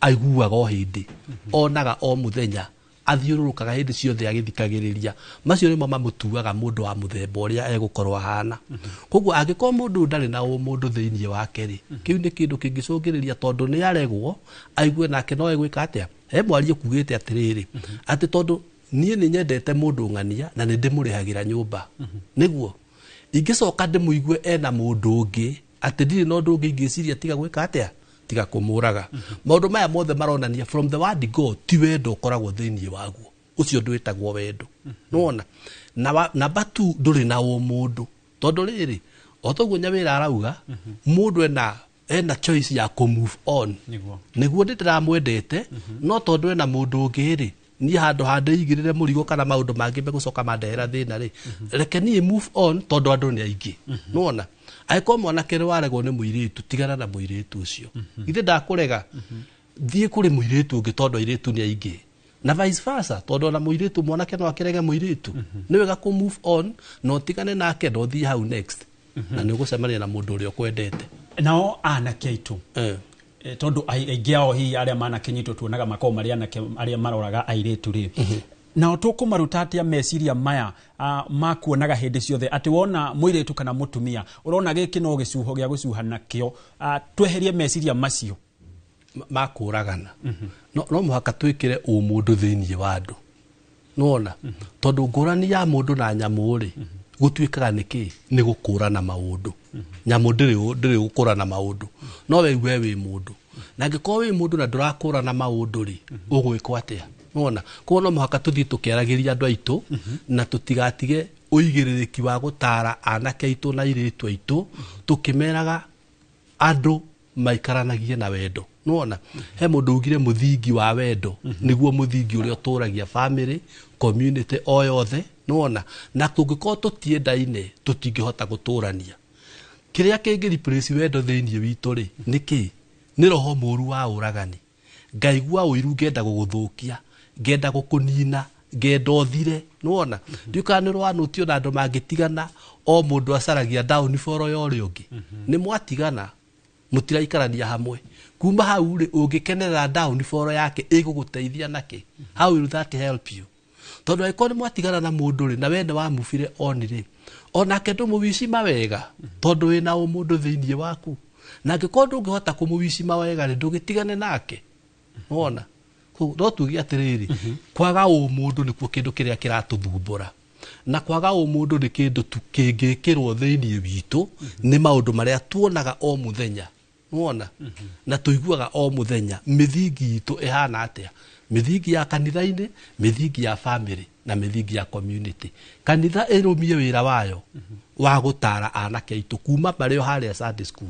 aiguaga o hindi onaga o muthenya athiururukaga hindi ciothe agithikagiriria macio nimo mamutuaga mundu wa muthemba uria egukorwo ahana koguo angikorwo mundu ndari na mundu thiini wake ri kiu ni kindu kingicungiriria tondu ni aregwo aigue nake no egwika atia he mwarie kugite atiriri ati tondu nie ni nyendete mundu ngania na ni ndimurihagira nyumba niguo ingicoka ndimuigue ena mundu ungi ati ndiri no ndu ungi ingiciria tiga gwika atia tiga kumuraga maundu maya mothe maronania from the word God ti wendo ukoragwo thiini waguo ucio ndwitagwo wendo nona namba 2 nduri na mundu tondu riri otoguo nyawira arauga mundu ena choice ya ku move on niguo nditiramwendete no tondu ena mundu ungi ri ni handu hande igirire murigo kana maundu mangi megucoka mandehera thina ri reke ni move on tondu andu ni aingi nona aiko mwana kere waregwo ni muiritu tigana na muiritu ucio ithe ndakurega thie kuri muiritu ungi tondu airitu ni aingi na vice versa tondu na muiritu mwana keno akirege muiritu ni wega ku move on no tigane nake no thie hau next na ni gucemania na mundu uria kwendete nao anake aitu tondu aingi ao hi aria mana kenyito tuonaga makao maria anake aria maroraga airitu ri nao tukumaruta atia meciria maya makuonaga hindi ciothe ati wona muiritu kana mutumia urona giki no gicuho gia gucuha nakio tweherie meciria macio makuragana no muhaka twikire mundu thiini wa andu nona tondu ngurani ya mundu na nyamu ri gutwikaga niki ni gukurana maundu nyamu ndiri gukurana maundu no we wi mundu na ngiko wi mundu na ndurakurana maundu ri ugwikwa atia nona kono muhaka tuthi tukiaragiria andu aitu na tutigatige uigiririki wa gutara anake aitu na airĩtu aitu tukimeraga andu maikaranagie na wendo nona he mundu ugire muthingi wa wendo niguo muthingi uria uturagia family community o yothe nona na tungiko tutiendaine tutingihota guturania kiria kingi replace wendo thiini witu ri niki ni roho muru wa uragani ngaigua uiru ngenda guguthukia ngenda gukunina ngenda uthire nona ndiukanirwo anutio na andu mangitigana o mundu acaragia down foro yori ungi ni mwatigana mutiraikarania hamwe kuma hau ri ungikenera down foro yake iguguteithia nake how will that help you tondu aikoni mwatigana na mundu ri na wende wa mufire onire onake ndumuwicima wega tondu wina mundu thiini waku na ngikondo ungihota kumuwicima wega ri ndugitigane nake nona no tugi atiriri kwaga mundu nikuo kindu kiria kiratuthumbura na kwaga mundu ni kindu tukingikirwo thiini witu ni maundu maria tuonaga o muthenya nona na tuiguaga o muthenya mithingi itu ihana atia mithingi ya kanitha-ini mithingi ya family na mithingi ya community kanitha irumie wira wayo wa gutara anake aitu kuma bario haria Sunday school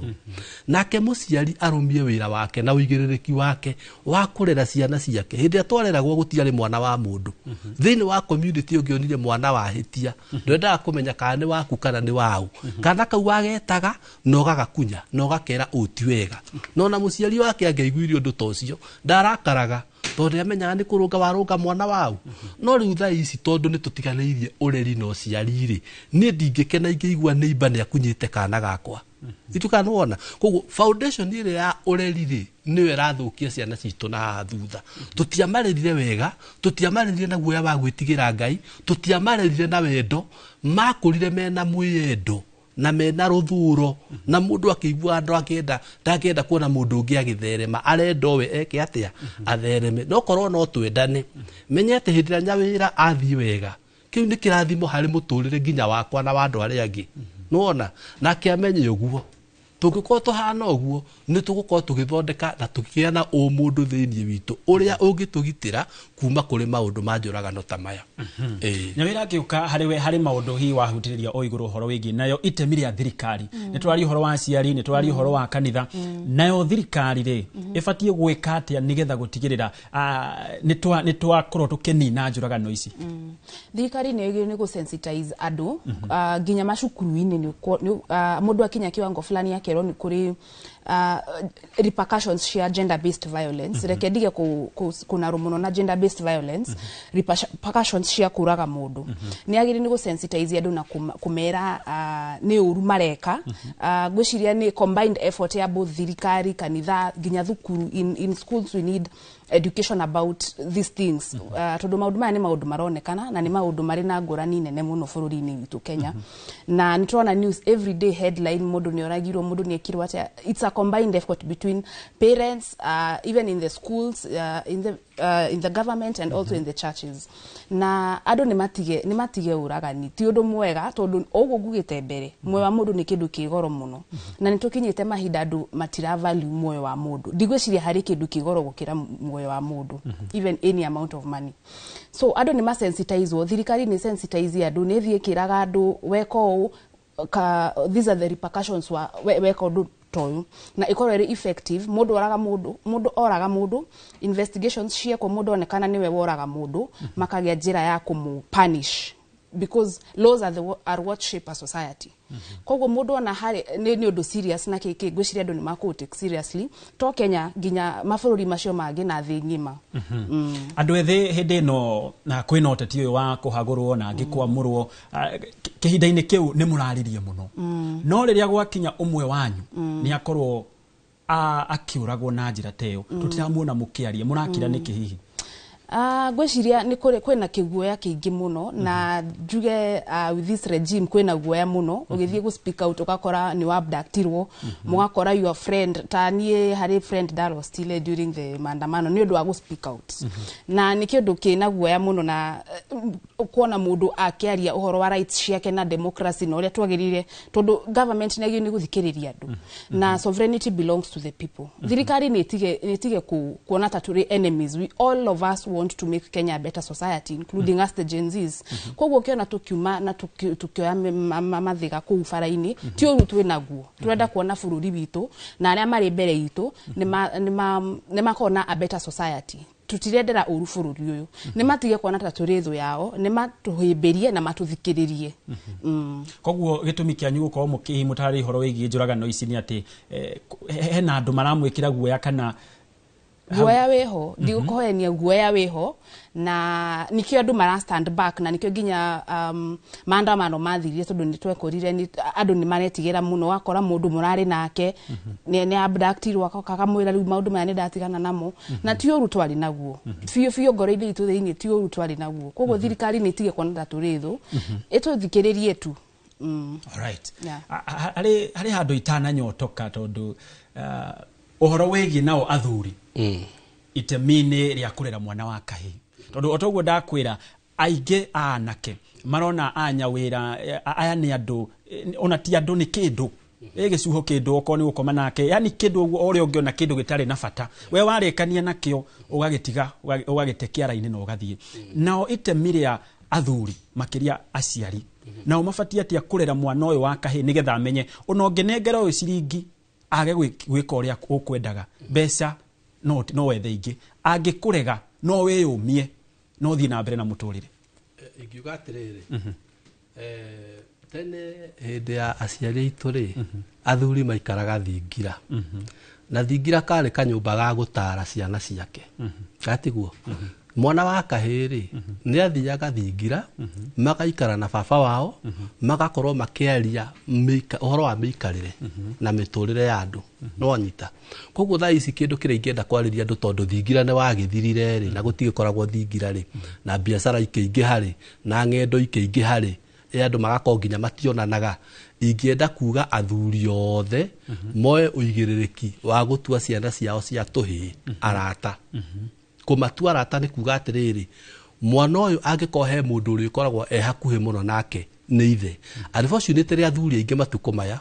nake muciari arumie wira wake na uigiririki wake wa kurera ciana ciake hindi atwareragwo gutiari mwana wa mundu thiini wa community ungionire mwana wa hitia ndwendaga kumenya kana ni waku kana ni wau kana kau wagetaga no gagakunya no gakera uti wega no na muciari wake angeiguirio ndu tocio ndarakaraga tondu amenyaga ni kurunga warunga mwana wau no riu tha ici tondu ni tutiganeirie ureri no ciari ri ni ndingikena ingĩigua neighbor ni akunyite kana gakwa itukana wona koguo foundation ile ya ureri ri niwe rathukia ciana citu na thutha tutiamarerire wega tutiamarerire na guoya wa gwitigira Ngai tutiamarerire na wendo makurire mena mwiyendo na mena ruthuro na mundu akigua andu akenda ndakenda kuona mundu ungi agitherema arendo we eke atia athereme no korwo no twendane menyete hindira nyawira athi wega kiu ni kirathimo hari muturire nginya wakwa na wandu aria angi nona na kiamenye uguo tungiko tuhana uguo ni tuguko tugithondeka na tukiana mundu thiini witu uria ungitugitira kuma kuri maundu ma njũragano ta maya nyawira akiuka hari maundu hi wahutiriria o iguru horo wigi nayo itemi ria thirikari ni twari horo wa ciari ni twari horo wa kanitha nayo thirikari ri ibatie gwika atia nigetha gutigirira ni twakorwo tukenina njũragano ici thirikari ni gusensitize andu nginya macukuru-ini ni mundu akinya kiwango fulani yake ni kuri repercussions cia gender based violence reke ndige kuna rumuno na gender based violence repercussions cia kuraga mundu ni agiri ni gusensitize andu na kumera ni uru mareka gwiciria ni combined effort ya both thirikari kanitha ginya thukuru in schools we need education about these things tondu maundu maya ni maundu maronekana na ni maundu mari na ngurani nene muno bururi-ini witu Kenya na nitrona news every day headline mundu ni oragirwo mundu ni ekirwo atia. It's a combined effort between parents even in the schools in the government and also in the churches na andu ni matige uragani ti undu mwega tondu oguo ngugite mbere mwe wa mundu ni kindu kigoro muno na nitukinyite mahinda andu matira value mwe wa mundu ndigwiciria hari kindu kigoro gukira mwe wa mundu even any amount of money so andu ni masensitize thirikari ni sensitize andu ni thie kiraga andu weko these are the repercussions weko do toyu na iko very effective mundu oraga mundu investigations cia kwa mundu onekana niwe woraga mundu makagia njira ya kumupunish because laws are what shape a society koguo mundu ona hari ni undu serious na kiki gwiciria andu ni maku take seriously to Kenya ginya mabururi macio mangi na thi ngima andu ethi hindi no na kwina uteti uyu wa kuhagurwo na ngikwamurwo kihinda-ini kiu ni muraririe muno no riria gwakinya umwe wanyu ni akorwo akiuragwo na njira teyo tutiramuona mukiaria murakira niki hihi gweciria ni kwina kiguoya kiingi muno na njuge with this regime kwina guoya muno ugithie gu speak out ukakora ni abductirwo mugakora your friend tanie hari friend that was still during the maandamano ni undu wa gu speak out na ni kindu kina guoya muno na kuona mundu akiaria uhoro wa rights ciake na democracy no ria twagirire tondu government ni agini guthikiriria andu na sovereignty belongs to the people thirikari ni tige kuona taturi enemies we all of us want to make Kenya a better society including us the Gen Zs koguo kiona tukiuma na tukioya mathiga ku faraini ti uru twinaguo turenda kuona bururi witu na aria mari mbere itu ni makona a better society tutirendera uru bururi uyu ni matige kuona taturithu yao ni matuhimbirie na matuthikiririe koguo gitumi kianyu gukorwo mukihimutari horo wigi njuragano ici ni ati hena andu maramwikira guoya kana guoya weho ndigukohenia guoya weho na nikio andu mara stand back na nikio ginya maandamano mathirie tondu ni twekorire ni andu ni maretigira muno wakora mundu murari nake ni abductirwo akakamwira riu maundu maya ni ndatigana namo na ti uru twari naguo fio ngoro-ini itu thiini ti uru twari naguo koguo thirikari ni tige kuona turithu ituthikiririe tu all right hari handu itana nyotoka tondu uhoro wegi nao athuri itemini ria kurera mwana wa kahi tondu otoguo ndakwira aige anake marona anya wira aya ni andu ona ti andu ni kindu gicuho kindu okoni gukoma nake yani kindu urio ungiona kindu gitari na bata we warekania nakio ugagitiga ugagitekia raini na ugathie nao itemiri ya athuri makiria aciari nao mabatie atia kurera mwana uyu wa kahi nigetha amenye ona ungenengera uyu ciringi age gwika uria ukwendaga mbeca no wethe ingi angikurega no weyumie no thie na mbere na muturire ingiuga atiriri tene hindi ya aciari itu ri athuri maikaraga thingira na thingira kari kanyumba ga gutara ciana ciake gatiguo mwana wa kahiri ni athiaga thingira magaikara na baba wao magakorwo makiaria uhoro wa miikarire na miturire ya andu no nyita koguo thaa ici kindu kire ingenda kwariria andu tondu thingira ni wagithirire ri na gutigikoragwo thingira ri na biashara ikiingi hari na ngendo ikiingi hari andu magakorwo nginya mationanaga ingienda kuga athuri othe moe uigiririki wa gutua ciana ciao cia tuhi arata kumatua arata ni kuga atiriri mwana uyu angikohe mundu uri koragwo hakuhi muno nake ni ithe unfortunately ria athuri aingi matuko maya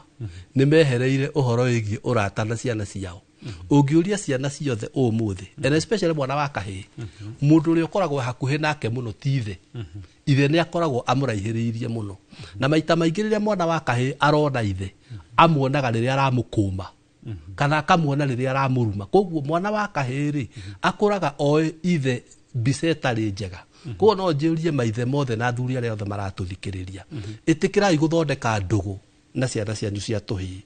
ni mehereire uhoro wigi urata na ciana ciao ungiuria ciana ciothe umuthi and especially mwana wa kahi mundu uri koragwo hakuhi nake muno ti ithe ni akoragwo amuraihiriirie muno na maita maingi riria mwana wa kahi arona ithe amuonaga riria aramukuma kana akamuona riria aramuruma koguo mwana wa kahiri akuraga oi ithe bisetari njega koguo no njiurie maithe mothe na athuri aria othe maratuthikiriria itikirai guthondeka ndugu na ciana cianyu cia tuhi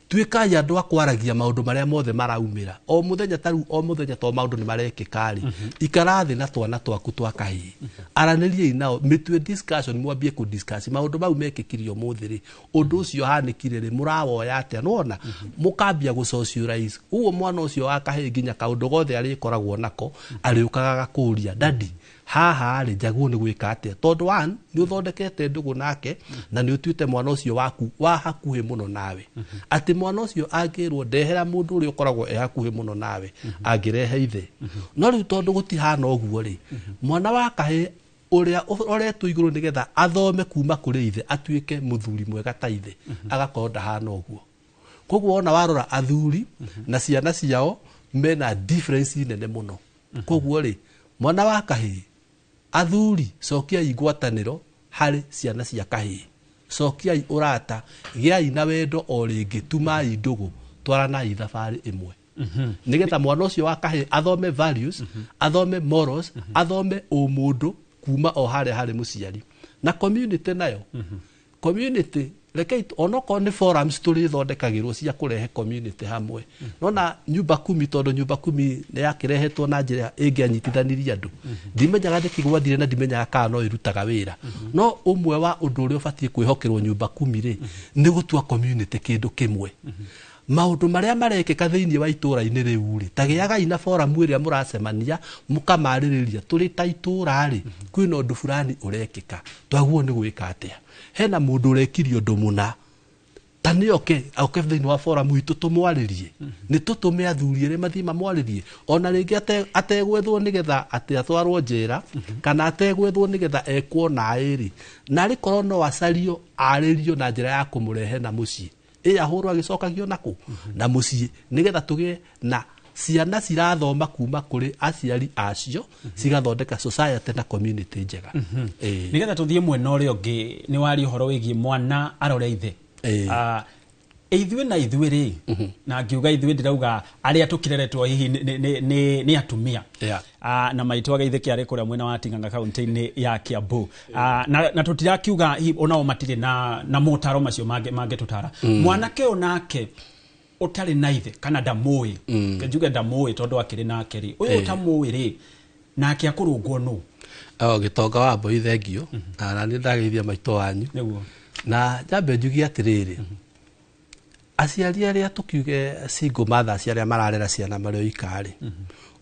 tuĩkai andũ a kwaragia maũndũ marĩa mothe maraumĩra o mũthenya taru o mũthenya to maũndũ nĩ marekĩka rĩ ikara thĩ na twana twaku twa kahĩĩ aranĩriai nao mĩtue discussion mwambie ku discuss maũndũ mau mekĩkire ũmũthĩ rĩ ũndũ ũcio hanĩkire rĩ mũrawoya atĩa nona mũkambia gũsocialize ũguo mwana ũcio wa kahĩĩ nginya kaũndũ gothe arĩkoragwo nako arĩũkaga gakũria dadi haha rĩ njagũo nĩ gwĩka atĩa tondũ one nĩ ũthondekete ndũgũ nake na nĩ ũtuĩte mwana ũcio waku wa hakuhĩ mũno nawe atĩ mwana ũcio angĩrwo ndehera mũndũ ũrĩa ũkoragwo hakuhĩ mũno nawe angĩrehe ithe no rĩu tondũ gũtihana ũguo rĩ mwana wa kahĩĩ ũrĩa ũretwo igũrũ nĩgetha athome kuma kũrĩ ithe atuĩke mũthuri mwega ta ithe agakorwo ndahana ũguo koguo ona warora athuri na ciana ciao mena difference nene mũno koguo rĩ mwana wa kahĩĩ athuri cokiai ngwatanĩro harĩ ciana cia kahĩĩ cokiai ũrata gĩai na wendo o rĩngĩ tumai ndũgũ twaranai thabarĩ ĩmwe nĩgetha mwana ũcio wa kahĩĩ athome values athome morals athome ũmũndũ kuma o harĩa harĩ mũciari na community nayo community rekei onoko ni forums tũrĩthondekagĩrwo cia kũrehe community hamwe nona nyumba kumi tondũ nyumba kumi nĩ yakĩrehetwo na njĩra ĩngĩanyitithanirie andũ ndimenyaga ndĩkĩgwathire na ndimenyaga kana no ĩrutaga wĩra no ũmwe wa ũndũ ũrĩa ũbatiĩ kwĩhokerwo nyumba kumi rĩ nĩ gũtua community kĩndũ kĩmwe maũndũ marĩa marekĩka thĩinĩ wa itũũra-inĩ rĩu rĩ ta gĩagai na forum ĩrĩa mũracemania mũkamarĩrĩria tũrĩ ta itũũra rĩ kwĩna ũndũ fulani ũrekĩka twaguo nĩ gwĩka atĩa hena mũndũ ũrekirio ũndũ mũna ta nĩ oke thĩinĩ wa forum itũ tũmwarĩrie nĩ tũtũme athuri erĩ mathiĩ mamwarĩrie ona rĩngĩ ategwethwo nĩgetha atĩ atwarwo njera kana ategwethwo nĩgetha ekwo naĩ rĩ na rĩkorwo no acario arĩrio na njĩra ya kũmũrehe na mũciĩ ahũrwo agĩcokagio nako na mũciĩ nĩgetha tũgĩe na ciana cirathoma kuma kũrĩ aciari acio cigathondeka society na community njega nĩgetha tũthiĩ mwena ũrĩa ũngĩ nĩ wari ũhoro wĩgiĩ mwana arore ithe ithuĩ na ithuĩ rĩ na ngiuga ithuĩ ndirauga arĩa tũkĩreretwo hihi nĩ atumia na maitũ ageithe kĩarĩ kũrĩa mwena wa Ting'ang'a kaunti-inĩ ya Kiambu na tũtirakiuga onao matirĩ na motaro macio mangĩtũtara mwanake onake ũtarĩ na ithe kana ndamũĩ njuge ndamũĩ tondũ akĩrĩ nake rĩ ũyũ ũtamũĩ rĩ nake akũrũngwo nũ gĩtonga wa mbũi thengio na nĩ ndageithia maitũ wanyu na njambe njugie atĩrĩrĩ aciari arĩa tũkiuge single mothers arĩa mararera ciana marĩ oikarĩ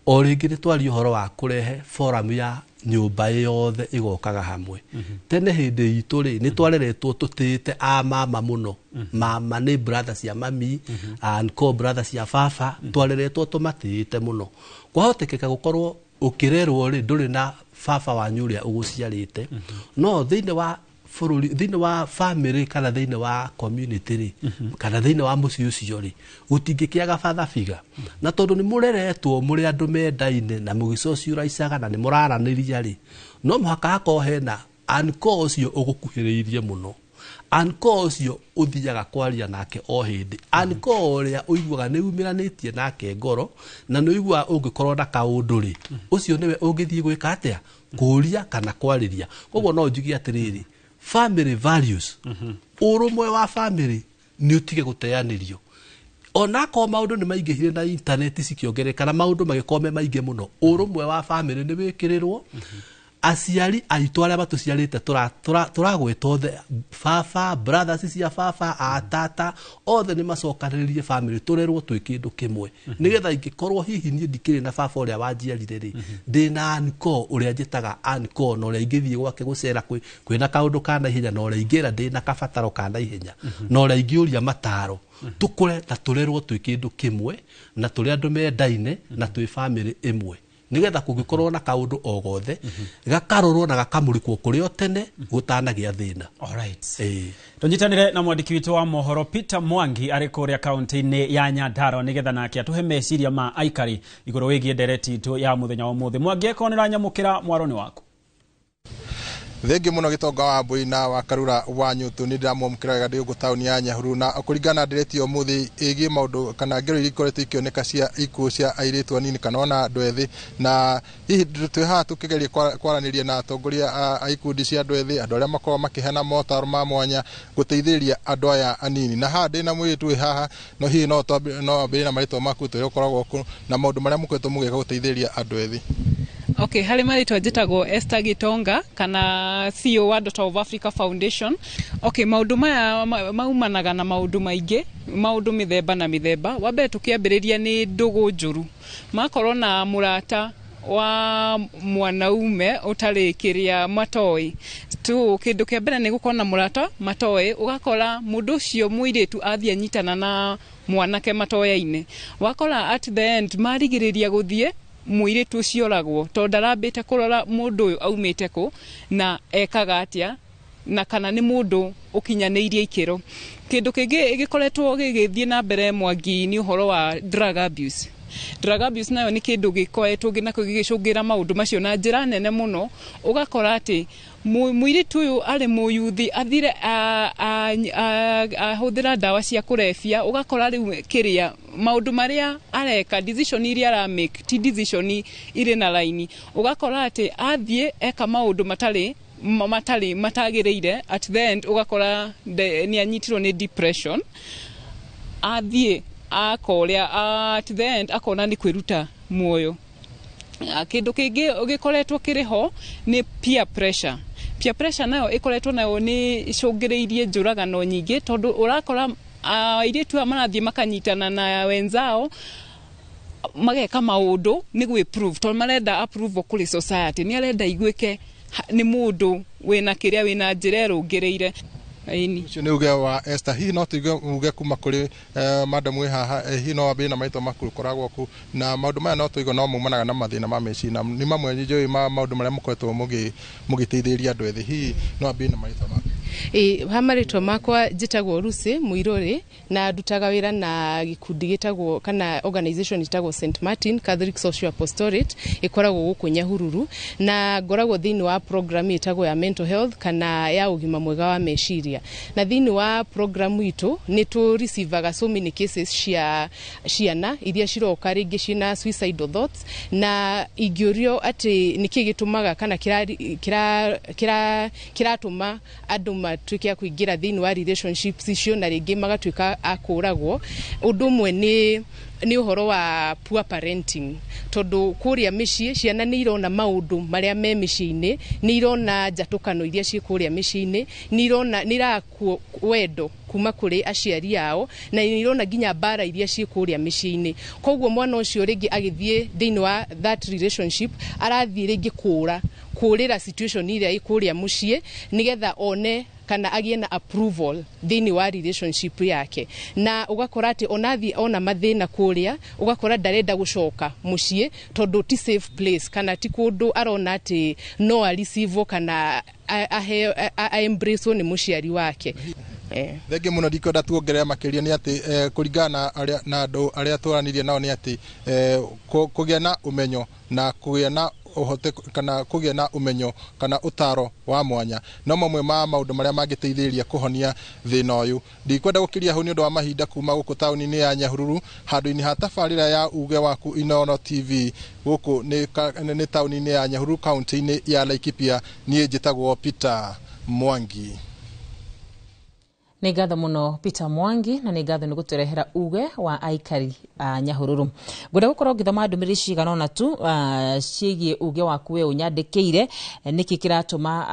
o rĩngĩ nĩ twari ũhoro wa kũrehe forum ya nyũmba yothe igokaga hamwe tene hĩndĩ itũ rĩ nĩ twareretwo tũtĩte a mama mũno mama nĩ brother cia mami and co brother cia baba twareretwo tũmatĩte mũno kwahotekeka gũkorwo ũkĩrerwo rĩ ndũrĩ na baba wanyu ũrĩa ũgũciarĩte no thĩinĩ wa bũrũri thĩinĩ wa family kana thĩinĩ wa community rĩ kana thĩinĩ wa mũciĩ ũcio rĩ gũtingĩkĩaga father figure na tondũ nĩ mũreretwo mũrĩ andũ mendaine na mũgĩcocializaga na nĩ mũraranĩria rĩ no mũhaka hakorwo hena uncle ũcio ũgũkuhĩrĩirie mũno uncle ũcio ũthiaga kwaria nake o hĩndĩ uncle ũrĩa ũiguaga nĩ umiranĩtie nake ngoro na nĩ ũiguaga ũngĩkorwo na kaũndũ rĩ ũcio nĩwe ũngĩthiĩ gwĩka atĩa kũria kana kwarĩria koguo no njugie atĩrĩrĩ family values ũrũmwe wa family nĩ ũtige gũteanĩrio onako maũndũ nĩ maingĩhire na internet cikiongereka na maũndũ magĩkorwo maingĩ mũno ũrũmwe wa family nĩ wĩkĩrĩrwo aciari aitũ arĩa matũciarĩte tũragwĩtwo baba brothers cia baba atata othe nĩ macokanĩrĩrie family tũrerwo twĩ kĩndũ kĩmwe nĩgetha ingĩkorwo hihi niĩ ndikĩrĩ na baba ũrĩa wanjiarire rĩ ndĩna uncle ũrĩa njĩtaga uncle na ũrĩa ingĩthiĩ gwake gũcera kwĩna kaũndũ ka naihenya na ũrĩa ingĩra ndĩna kabataro ka naihenya na ũrĩa ingĩũria mataro tũkũre na tũrerwo twĩ kĩndũ kĩmwe na tũrĩ andũ mendaine na twĩ family ĩmwe nĩgetha kũngĩkorwo na kaũndũ o gothe gakarorwo na gakamũrikwo kũrĩ o tene gũtanagĩa thĩna. Alright. Tũnyitanĩre na mwandĩki witũ wa mohoro Peter Mwangi arĩ kũrĩa kaunti-inĩ ya Nyandarua nĩgetha nake atũhe meciria ma aikari igũrũ wĩgiĩ ndereti itũ ya mũthenya wa ũmũthĩ. Mwangi eko nĩ ranyamũkĩra mwaroni waku. Thengi muno Gitonga wa Mbui na wa Karura wa Nyutu ni ndiramwamukira wega ndi ugu tauni ya Nyahururu na kuringana ndireti umuthi igi maundu kana ngero irikoretwo ikioneka cia ikuo cia airĩtu anini kana ona andu ethi na hihi twi haha tukigeria kwaraniria na atongoria a ikundi cia andu ethi andu aria makorwo makihena motaro ma mwanya guteithĩrĩria andu aya anini na haha ndina mwiritu haha no hihi no ambĩrĩrie na marĩtwa maku tũrĩa ũkoragwo kuo na maundu maria mukoretwo mugeka guteithĩrĩria andu ethi. Okay, hali marĩtwa njĩtagwo Esther Gitonga kana CEO wa Daughter of Africa Foundation. Okay, maundu maya maumanaga na maundu maingĩ, maundu mĩthemba na mĩthemba. Wambere tukiambĩrĩria ni ndũgũ njũru. Makorwo na mũrata wa mwanaume utari kiria matoi tu kindu kia mbere ni gukona murata matoi ugakora mundu ucio muiritu athia nyitana na mwanake matoya-ine wakora at the end marigiriria guthie muiritu ucio ragwo to ndarambite kurora mundu uyu aumite ku na ekaga atia na kana ni mundu ukinyaniirie ikiro. Kindu kingi gikoretwo gigithie na mbere Mwangi ni uhoro wa drug abuse. Drug abuse nayo ni kindu gikoetwo ginako gigicungira maundu macio na njira nene muno ugakora ati muiritu uyu ari muyuthi athire ahuthira ndawa cia kurefia ugakora riu kiria maundu maria areka decision iria ara make ti decision ire na line ugakora ati athie eka maundu matagiriire at the end ugakora ni anyitirwo ni depression athie akoria at the end akona ni kwiruta muoyo. Kindu kingi gikoretwo kiriho ni peer pressure. Peer pressure nayo ikoretwo nayo ni icungiriirie njũragano nyingi tondu urakora airĩtu marathie makanyitana na wenzao mageka maundu ni gwi prove tondu marenda approval kuri society ni arenda igwike ni mundu wina kiria wina njira erungireire. Ucio ni uge wa Esther hihi no tuige uge kuma kuri madam we haha hihi no ambĩrĩrie na marĩtwa maku koragwo ku na maundu maya no tuige no mumanaga na mathina ma meciria ni mamwe njoi maundu maria mukoretwo mugiteithĩrĩria andu ethi hihi no ambĩrĩrie na marĩtwa maku. Ha marĩtwa makwa njĩtagwo Lucy Muiruri na ndutaga wĩra na gikundi gĩtagwo kana organization gĩtagwo St Martin Catholic Social Apostolate ikoragwo gũkũ Nyahururu na ngoragwo thĩinĩ wa program ĩtagwo ya mental health kana ya ũgima mwega wa meciria na thĩinĩ wa program itu ni tu receivaga so many cases cia ciana iria ciroka rĩngĩ ciina suicidal thoughts na ingĩũrio atĩ nĩkĩ gĩtũmaga kana kiratũma andũ matuĩke kũingĩra thĩinĩ wa relationships icio na rĩngĩ magatuĩka akũragwo. Ũndũ ũmwe ni uhoro wa poor parenting tondu kuria mĩciĩ ciana ni irona maundu maria me mĩciĩ-inĩ ni irona njatukano iria ci kuria mĩciĩ-inĩ ni irona ni raku wendo kuma kuri aciari ao na ni irona ginya bara iria ci kuria mĩciĩ-inĩ koguo mwana ucio ringi agithie thĩinĩ wa that relationship arathie ringi kurira situation iria ikuria muciĩ nigetha one kana agie na approval thĩinĩ wa relationship yake na ugakora ati onathi ona mathina kuria ugakora ndarenda gucoka muciĩ tondu ti safe place kana ti kundu arona ati no a receive kana a embrace ni muciari wake. Thengi muno ndikwenda tuongerera makiria ni ati kuringana na andu aria twaranirie nao ni ati kugia na umenyo na kugia na uhote kana kugia na umenyo kana utaro wa mwanya no mamwe ma maundu maria mangiteithĩrĩria kuhonia thina uyu. Ndikwenda gukiria hu ni undu wa mahinda kuma guku tauni-ini ya Nyahururu handu-ini ha tabarĩra ya UGE WAKU Inono TV guku ni tauni-ini ya Nyahururu county-ini ya Laikipia. Nie njĩtagwo Peter Mwangi. Nĩ ngatho muno Peter Mwangi na nĩ ngatho nĩ gũtũrehera UGE wa aikari Nyahururu. Ngwenda gũkorwo ngĩthoma ndũmĩrĩri cigana ũna tu ciĩgiĩ UGE WAKU we ũnyandĩkĩire nĩkĩ kĩratũma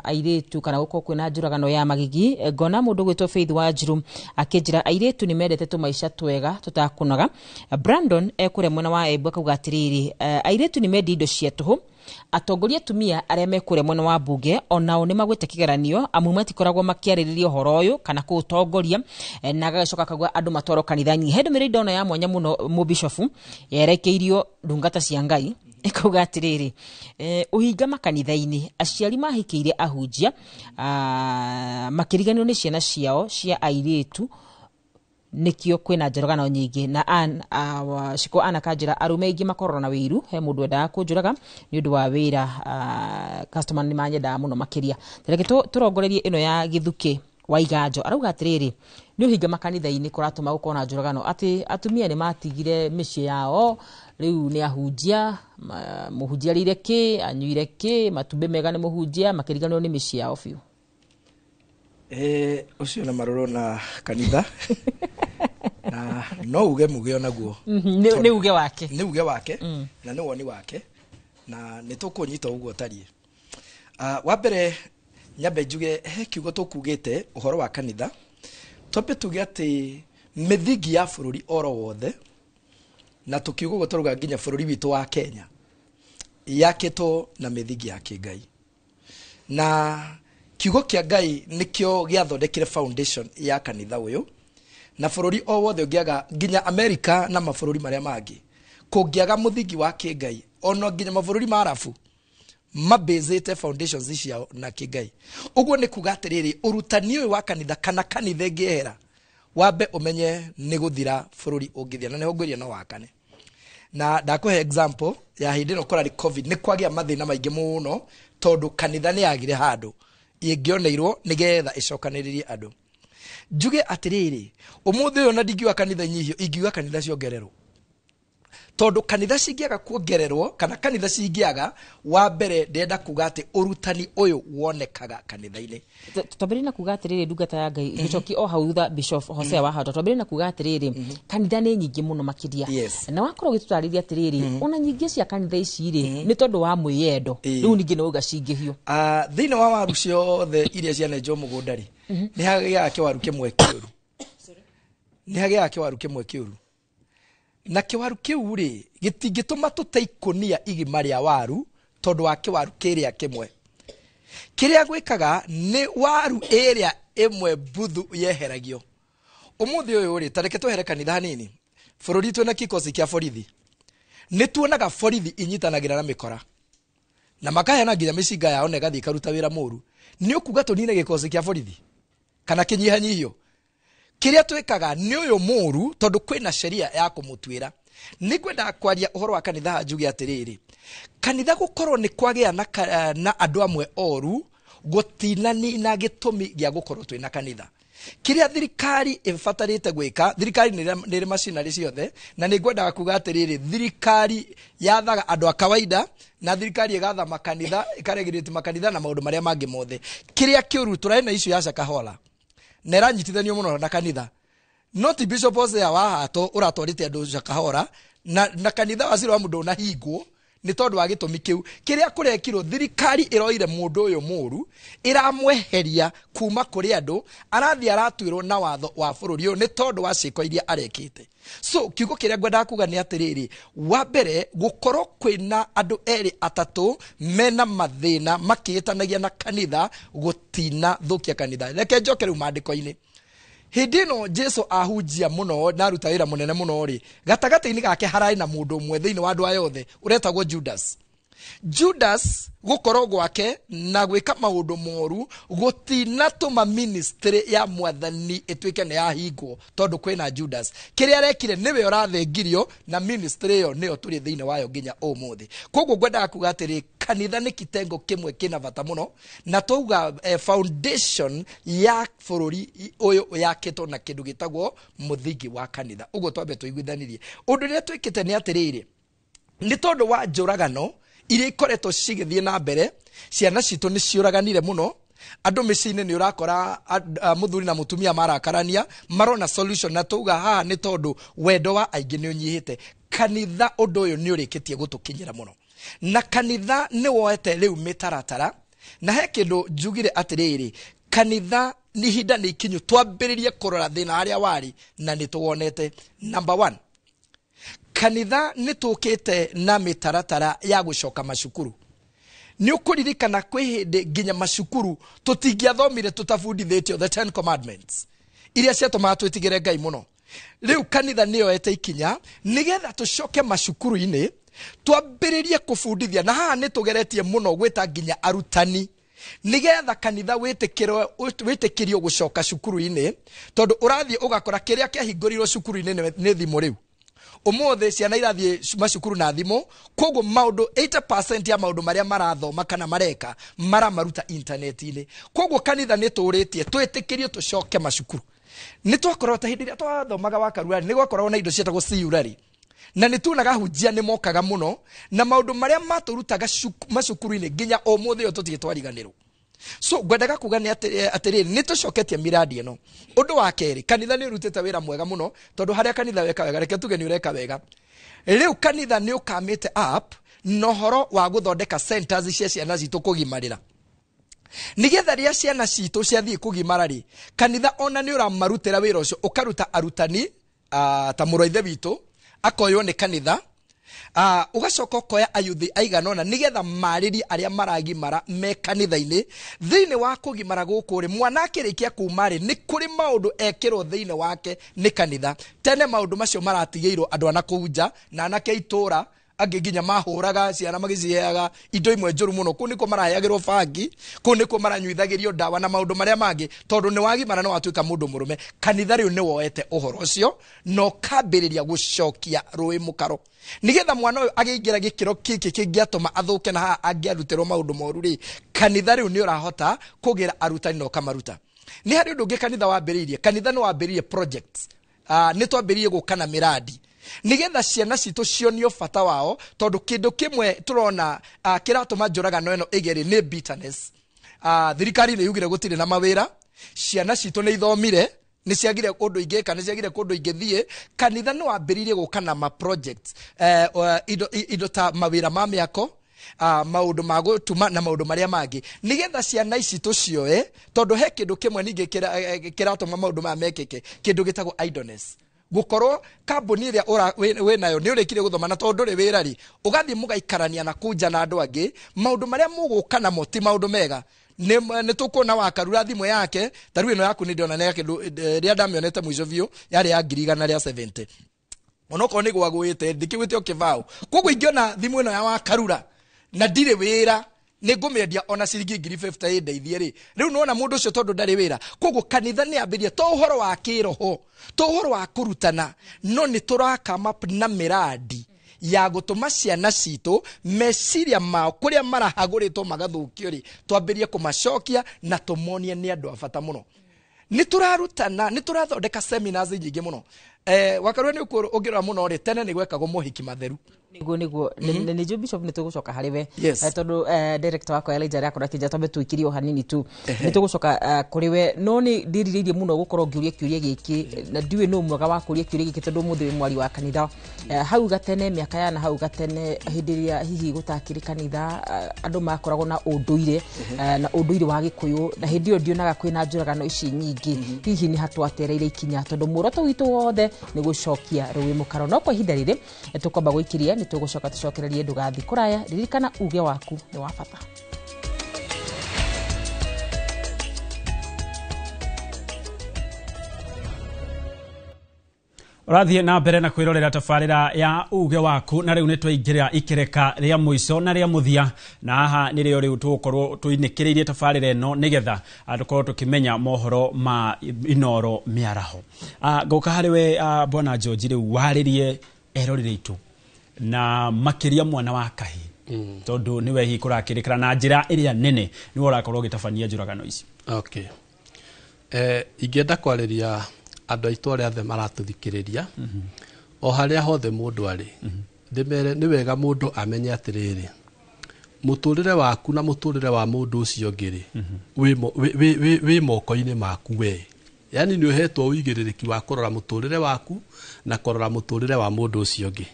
airĩtu kana gũkorwo kwĩna njũragano ya magigi. Ngona mũndũ gwĩtwo Faith Wanjiru akĩnjĩra airĩtu nĩ mendete tũmaica twega tũtakũnoga. Brandon ekũrĩa mwena wa Embu akauga atĩrĩrĩ airĩtu nĩ mendia indo cia tũhũ atongoria tumia aria mekure mwena wa mbunge onao ni magwete kigeranio amu matikoragwo makiarĩrĩria ũhoro ũyũ kana kũũtongoria na gagacoka kagwa andũ matwaro kanitha-inĩ. He ndũmĩrĩri ndona ya mwanya mũno mũbishofu yerekeirio ndungata cia Ngai ikauga atĩrĩrĩ ũhinga makanitha-inĩ aciari mahikĩire ahunjia makĩriganĩrwo nĩ ciana ciao cia airĩtu nikio kwina njũragano nyingi na ciko anakanjira arume ingi makorwo na wiru he mundu endaga kunjũraga ni undu wa wira customer ni manyenda muno makiria tereke turongorerie ino ya Githuki wa Iganjo arauga atiriri ni uhinga makanitha-ini kuratuma gukona njũragano ati atumia ni matigire mĩciĩ yao riu ni ahunjia muhunjia rire ki anyuire ki matumbe mega ni muhunjia makiriganwo ni mĩciĩ yao biu ucio na maroro na kanitha na no uge muge onaguo ni uge wake na ni woni wake na nitukunyita uguo tarie wa mbere nyambe njuge he kiugo tukugite uhoro wa kanitha twambe tuge ati mithingi ya bururi oro wothe na tukiugo gutoruga nginya bururi witu wa Kenya yakito na mithingi ya Ngai na kiugo kia Ngai nikio giathondekire foundation ya kanitha uyu na bururi o wothe ungiaga nginya America na mabururi maria mangi kungiaga muthingi wa Ngai ono nginya mabururi marafu mabezete foundations icio na Ngai uguo ni kuga atiriri urutani uyu wa kanitha kana kanitha ngehera wambe umenye ni guthira bururi ungithia na ni hungwiria no wakane na ndakuhe example ya hindi no korari covid ni kwagia mathina maingi muno tondu kanitha ni yagire handu ingioneirwo nigetha icokaniririe andu njuge atiriri umuthi uyu na ndingiwa kanitha nyihio ingiwa kanitha ciongererwo tondu kanitha cingiaga kuongererwo kana kanitha cingiaga wa mbere ndenda kuga ati urutani uyu wonekaga kanitha-ini twambire na kuga atiriri ndungata ya Ngai gicoki o hau thutha Bishop Hosea wa hata twambire na kuga atiriri kanitha ni nyingi muno makiria na wakorwo gitutariria atiriri ona nyingi cia kanitha ici ri ni tondu wa mwiyendo riu ningi no gacingihio thiini wa waru ciothe iria cianenjwo mugundari ni hagia kiwaru kimwe kiuru na kiwaru kiu ri gitingituma tuteikonia igima ria waru tondu wa kiwaru kiria kimwe kiria gwikaga ni waru area imwe buthu yeheragio umuthi uyu ri tareke tuhere kanitha hanini bururi twina kikosi kia borithi ni tuonaga borithi inyitanagira na mikora na makahena nginya micinga yao na gathi karuta wira muru ni ukuga tunine gikosi kia borithi kana kinyihanyihio kiria twikaga ni uyu muru tondu kwina sheria ya kumutwira ni kwenda kwaria uhoro wa kanitha njuge atiriri kanitha gukorwo ni kwagia na andu amwe oru gutinani na gitumi gia gukorwo twina kanitha kiria thirikari ifatarite gwika thirikari ni machinery ciothe na ni ngwenda kuga atiriri thirikari yathaga andu a kawaida na thirikari igatha makanitha ikaregirite makanitha na maundu maria mangi mothe kiria kiuru turaina icio ya Shakahola nera nyitithanio muno na kanitha not Bishop Hosea wa hato uratwarite andu Shakahola na kanitha wa Siro mundu na hingwo ni tondu wa gitumi kiu kiria kurekirwo thirikari iroire mundu uyu muru iramweheria kuma kuri andu arathi aratwirwo na watho wa bururi uyu ni tondu wa ciiko iria arekite so kiugo kiria ngwenda kuga ni atiriri wa mbere gukorwo kwina andu eri atatu mena mathina makiitanagia na kanitha gutina thukia kanitha reke njoke riu maandiko-ini hindi no Jesu ahunjia muno na ruta wira munene muno ri gatagati-ini gake harai na mundu umwe thiini wa andu ayothe uretagwo Judas gukorwo gwake na gwika maundu moru gutina tuma ministry ya mwathani itwike ne yahingwo tondu kwina Judas kiria rekire niwe urathengirio na ministry yo niyo turi thiini wayo nginya umuthi koguo ngwenda kuga atiri kanitha ni kitengo kimwe kina bata muno na touga foundation ya bururi uyu yakitwo na kindu gitagwo muthingi wa kanitha uguo twambe tuiguithanirie undu ria twikite ni atiriri ni tondu wa njũragano iria ikoretwo cigithie na mbere ciana citu ni ciuraganire muno andu micini ni urakora muthuri na mutumia marakarania marona solution na touga haha ni tondu wendo wa aingi ni unyihite kanitha undu uyu ni urikitie gutukinyira muno na kanitha ni woete riu mitaratara na he kindu njugire atiriri kanitha ni hinda ni ikinyu twambiririe kurora thina haria wari na ni tuwonete number 1 kanitha ni tukite na mitaratara ya gucoka macukuru ni ukuririkana kwi hindi nginya macukuru tutingiathomire tutafundithitio the 10 commandments iria ciatuma twitigire Ngai muno riu kanitha niyo ete ikinya nigetha tucoke macukuru-ini twambiririe kufundithia na haha ni tugeretie muno gwita nginya arutani nigetha kanitha wĩtĩkĩrio gũcoka cukuru-inĩ tondũ ũrathiĩ ũgakora kĩrĩa kĩahingũrirwo cukuru-inĩ nĩ thimũ rĩu ũmũthĩ ciana irathiĩ macukuru na thimũ koguo maũndũ 80% ya maũndũ marĩa marathoma kana mareka maramaruta intaneti-inĩ koguo kanitha nĩ tũrĩtie twĩtĩkĩrio tũcoke macukuru nĩ twakorwo ta hĩndĩ ĩrĩa twathomaga Wakarura nĩ gwakoragwo na indo cietagwo ciurari na nĩ tuonaga hunjia nĩ mokaga mũno na maũndũ marĩa matũrutaga macukuru-inĩ nginya ũmũthĩ ũyũ tũtirĩ twariganĩrwo so ngwendaga kuga nĩ atĩrĩrĩ nĩ tũcoketie miradi ĩno ũndũ wa kerĩ kanitha nĩ ũrutĩte wĩra mwega mũno tondũ harĩa kanitha weka wega reke tuge nĩ ũreka wega rĩu kanitha nĩ ũkamĩte app na ũhoro wa gũthondeka centers cia ciana citũ kũgimarĩra nigetha rĩrĩa ciana citũ ciathiĩ kũgimara rĩ kanitha ona nĩ ũramarutĩra wĩra ũcio ũkaruta arutani ta mũrũithe witũ akoywo nĩ kanitha ugacoka ukoya ayuthi aigana ona nigetha marĩrie arĩa maragimara me kanitha-inĩ thĩinĩ wa kũgimara gũkũ rĩ mwana akĩrĩkia kuma rĩ nĩ kũrĩ maũndũ ekĩrwo thĩinĩ wake nĩ kanitha tene maũndũ macio maratigĩirwo andũ ana kũu nja na anake itũra angĩ nginya mahũraga ciana magĩciheaga indo imwe njũru mũno kũu nĩkuo maraheagĩrwo bangi kũu nĩkuo maranyuithagĩrio ndawa na maũndũ marĩa mangĩ tondũ nĩ wagimara no watuĩka mũndũ mũrũme kanitha rĩu nĩ woete ũhoro ũcio na ũkambĩrĩria gũcokia rũĩ mũkaro nigetha mwana ũyũ agĩingĩra gĩkĩro kĩkĩ kĩngĩatũma athũke na haha angĩarutĩrwo maũndũ moru rĩ kanitha rĩu nĩ ũrahota kũgĩra arutani na ũkamaruta nĩ harĩ ũndũ ũngĩ kanitha wambĩrĩirie kanitha nĩ wambĩrĩirie projects nĩ twambĩrĩirie gũka na miradi nigetha ciana citũ cionio bata wao tondũ kĩndũ kĩmwe tũrona kĩratũma njũragano ĩno ĩgere nĩ bitterness thirikari nĩ yugire gũtirĩ na mawĩra ciana citũ nĩ ithomire nĩ ciagire ũndũ ingĩka nĩ ciagire kũndũ ingĩthiĩ kanitha nĩ wambĩrĩirie gũka na ma projects indo ta mawĩra ma mĩako maũndũ ma gũtuma na maũndũ marĩa mangĩ nigetha ciana ici tũcioe tondũ he kĩndũ kĩmwe ningĩ kĩratũma maũndũ maya mekĩke kĩndũ gĩtagwo idleness gukorwo kambuni ĩrĩa wĩnayo nĩ ũrĩkire gũthoma na tondũ ndũrĩ wĩra rĩ ũgathiĩ mũgaikarania na kunja na andũ angĩ maũndũ marĩa mũgũka namo ti maũndũ mega nĩ tũkuona Wakarura thimũ yake tarĩu ĩno yaku nĩ ndĩona nĩ kĩndũ rĩrĩa ndamĩonete mũico biũ yarĩ ya 170 onokorwo nĩ gwagwĩte ndikĩwĩte o kĩbaũ koguo ingĩona thimũ ĩno ya Wakarura na ndirĩ wĩra nĩ ngũmĩendia ona ciringi 50 ĩndeithie rĩ rĩu nĩwona mũndũ ũcio tondũ ndarĩ wĩra koguo kanitha nĩ ambĩrĩrie to ũhoro wa kĩroho to ũhoro wa kũrutana no nĩ tũraka na miradi ya gũtũma ciana citũ meciria mao kũrĩa marahagũrĩtwo magathũkio rĩ twambĩrie kũmacokia na tũmonie nĩ andũ a bata mũno nĩ tũrarutana nĩ tũrathondeka seminars nyingĩ mũno Wakarura nĩ ũngĩrora mũno rĩ tene nĩ gwekagwo mohiki matheru niguo nĩ jo bishop nĩ tũgũcoka harĩ we tondũ director wako Elijah yakora kĩnja twambe twĩkirio hanini tu nĩ tũgũcoka kũrĩ we no nĩ ndirĩrĩirie mũno gũkorwo ngĩũria kĩũria gĩkĩ na ndiũĩ no mwega wa kũũria kĩũria gĩkĩ tondũ mũthĩ mwari wa kanitha hau gatene mĩaka ya na hau gatene hĩndĩ ĩrĩa hihi gũtakĩrĩ kanitha andũ makoragwo na ũndũire na ũndũire wa Gĩkũyũ na hĩndĩ ĩyo ndionaga kwĩna njũragano ici nyingĩ hihi nĩ hatwatereire ikinya tondũ muoroto witũ wothe nĩ gũcokia rũĩ mũkaro no kwa ihinda rĩrĩ tũkwamba gũikiria nĩ tũgũcoka tũcokererie ndũgathi kũraya ririkana uge waku nĩ wa bata Ũrathiĩ na mbere na kwĩrorera tabarĩra ya uge waku na rĩu nĩ twaingĩra ikereka rĩa mũico na rĩa mũthia na haha nĩrĩo rĩu tũgũkorwo twĩnĩkĩrĩirie tabarĩra ĩno nĩgetha tũkorwo tũkĩmenya mohoro ma inoro mĩaraho ngoka harĩ we bwana George rĩu warĩrie erorire itũ na makĩria mwana wa kahi tondũ nĩwe hihi kũrakĩrĩkĩra na njĩra ĩrĩa nene nĩwe ũrakorwo ũgĩtabania njũragano ici okay ingĩenda kwarĩria andũ aitũ arĩa othe maratũthikĩrĩria o harĩa hothe mũndũ arĩ ndĩmere nĩ wega mũndũ amenye atĩrĩrĩ mũtũrĩre waku na mũtũrĩre wa mũndũ ũcio ũngĩ rĩ wĩ moko-inĩ maku we yani nĩ ũhetwo ũigĩrĩrĩki wa kũrora mũtũrĩre waku na kũrora mũtũrĩre wa mũndũ ũcio ũngĩ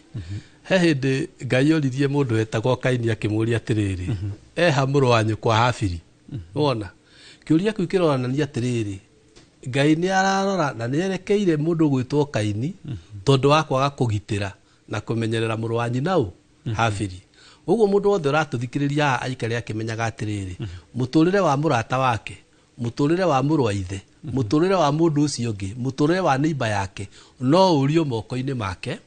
he hĩndĩ Ngai oririe mũndũ wetagwo Kaini akĩmũria atĩrĩrĩ eha mũrũ wa nyũkwa Habili wona kĩũria kĩu kĩronania atĩrĩrĩ Ngai nĩ ararora na nĩ erekeire mũndũ gwĩtwo Kaini tondũ wa kwaga kũgitĩra na kũmenyerera mũrũ wa nyina Habili ũguo mũndũ wothe ũratũthikĩrĩria aikare akĩmenyaga atĩrĩrĩ mũtũrĩre wa mũrata wake mũtũrĩre wa mũrũ wa ithe mũtũrĩre wa mũndũ ũcio ũngĩ mũtũrĩre wa neighbor yake no ũrio moko-inĩ make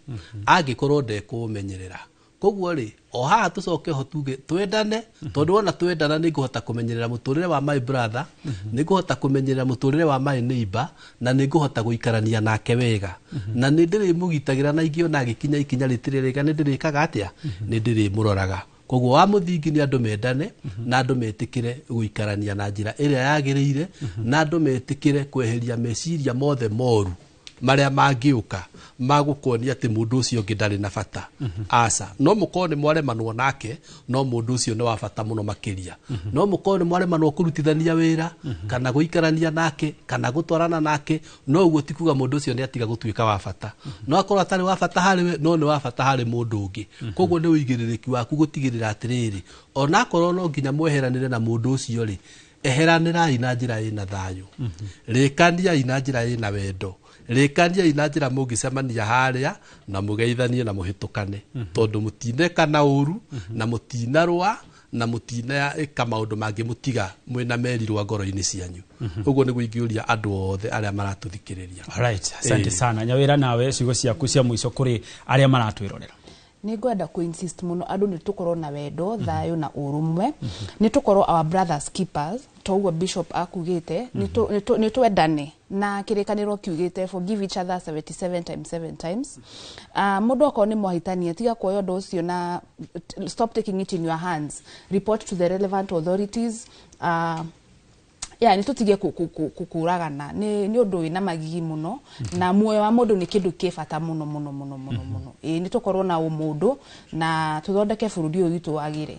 angĩkorwo ndekũmenyerera koguo rĩ o haha tucoke ho tuge twendane tondu wona twendana ni nguhota kumenyerera muturire wa my brother ni nguhota kumenyerera muturire wa my neighbor na ni nguhota guikarania nake wega na ni ndiri mugitagira na ingio na gikinya ikinya ritiririga ni ndirikaga atia ni ndiri muroraga koguo wa muthingi ni andu mendane na andu metikire guikarania na njira iria yagiriire na andu metikire kweheria meciria mothe moru maria mangiuka magukonia ati mundu ucio ngindari na bata asa no muko ni mwaremanwo nake no mundu ucio ni wa bata muno makiria no muko ni mwaremanwo kurutithania wira kana guikarania nake kana gutwarana nake no uguo tikuga mundu ucio ni atiga gutuika wa bata no akorwo atari wa bata hariwe no ni wa bata hari mundu ungi koguo ni uigiririki waku gutigirira atiriri ona akorwo no nginya mweheranire na mundu ucio ri eheranirai na njira ina thayu rikania ina njira ina wendo rikania ina njira mugicemania haria na mugeithanie na muhitukane tondu mutineka na uru na mutinarwa na mutineka maundu mangi mutiga mwina merirwa ngoro-ini cianyu uguo ni guingiuria andu othe aria maratuthikiriria. Alright, asante sana Nyawira, nawe ciugo ciaku cia muico kuri aria maratwirorera. Ni ngwenda ku insist muno andu ni tukorwo na wendo thayo na urumwe ni tukorwo our brothers keepers toguo bishop akugite ni twendane na kirikaniro kiugite forgive each other 77 times 7 times mundu akoni mwahitania tiga kuoyo ndo ucio na stop taking it in your hands, report to the relevant authorities. Ya ni tutige kukuragana ni undu wina magigi muno na muoyo wa mundu ni kindu kibata muno ni tukorwo na umundu na tuthondeke bururi uyu witu wagire.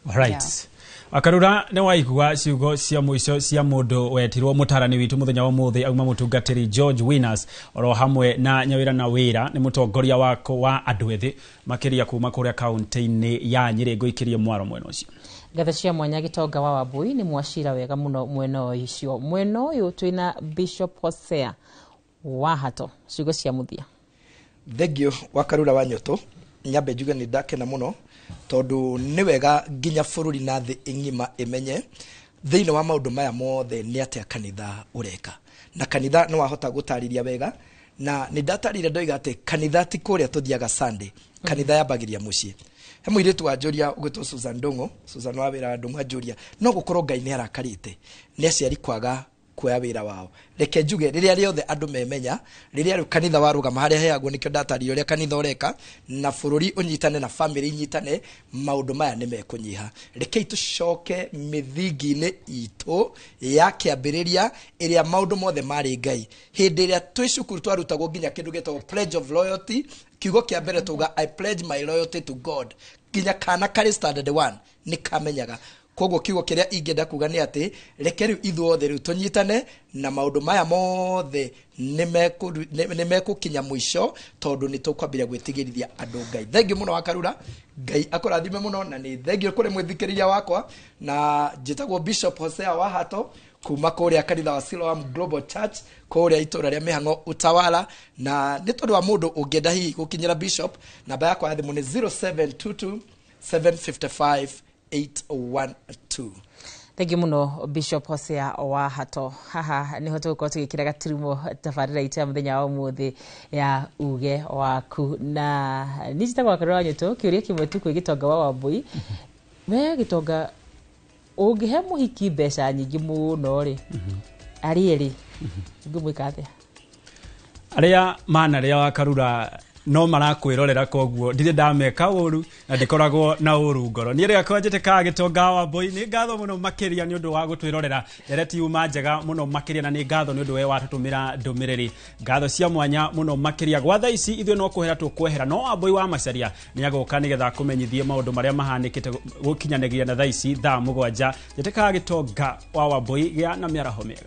Right. Akarura ne waigua ciugo cia muico cia mundu wetirwo mutarani witu muthenya wa muthi auma mutungatiri George Winners oro hamwe na Nyawira na Wira ni mutongoria wako wa andu ethi makiria kuma kuria kaunti-ini ya Nyeri ngoikirie mwaro mwena ucio. Gatha cia mwanya Gitonga wa Wambui ni mwashira wega muno mwena ucio. Mwena uyu twina Bishop Hosea Wahato ciugo cia muthia. Thegio wakarura wa nyoto nyambe njuge ni ndakena muno tondu ni wega nginya bururi na thi ingima imenye thiini wa maundu maya mothe ni atia kanitha ureka na kanitha no wahota gutariria wega na ni ndatarire ndoiga ati kanitha ti kuria tuthiaga Sunday kanitha yabagiria mucii he muiritu wa Njuria ugitwo Susan Ndungu Susan wa wira Ndungu Njuria no gukorwo Ngai ni arakarite ni aciari kwaga kuoya wira wao reke njuge riria riothe andu memenya riria ru kanitha warugama haria heagwo nikio ndatarire uria kanitha ureka na bururi unyitane na family inyitane maundu maya ni mekunyiha reke itucoke mithingi-ini itu ya kiambiriria iria maundu mothe mari Ngai hindi iria twicukuru twarutagwo nginya kindu getagwo pledge of loyalty kiugo kia mbere tuga I pledge my loyalty to God nginya kana kari standard 1 ni kamenyaga koguo kiugo kiria ingenda kuga ni ati reke riu ithuothe riu tunyitane na maundu maya mothe ni mekukinya mwisho tondu ni tukwambira gwitigirithia andu Ngai. Thengio muno wakarura Ngai akurathime muno na ni thengio kuri mwithikiriria wakwa na njitagwo Bishop Hosea Wahato kuma kuria kanitha wa Siloam Global Church kuria itura ria Mihango Utawala na ni tondu wa mundu ungienda hihi gukinyira Bishop namba yakwa ya thimu ni 0722 755 812. Thank you muno Bishop Hosea Wahato. Haha ni hoto ko tukikira gatirimo tafarira ite muthenya wa muthi ya uge waku na nijitagwa karora nyeto kiuria kimwe tu kwi Gitonga wa Wambui. Me Gitonga ungihe muhiki mbeca nyingi muno ri ari ngumwika atia aria mana ria wakarura no marakwirorera koguo ndire ndameka uru na ndikoragwo na uru ngoro ni ria kwanjite ka Gitonga wa Wambui ni ngatho muno makiria ni undu wa gutwirorera dereti uma njega muno makiria na ni ngatho ni undu we watutumira ndumiriri ngatho cia mwanya muno makiria gwa tha ici ithuĩ no kuhera tukwehera no Wambui wa Macharia ni agoka nigetha kumenyithie maundu maria mahanikite gukinyanagia na tha ici thaa 7 njite ka Gitonga wa Wambui gia na miaraho mega.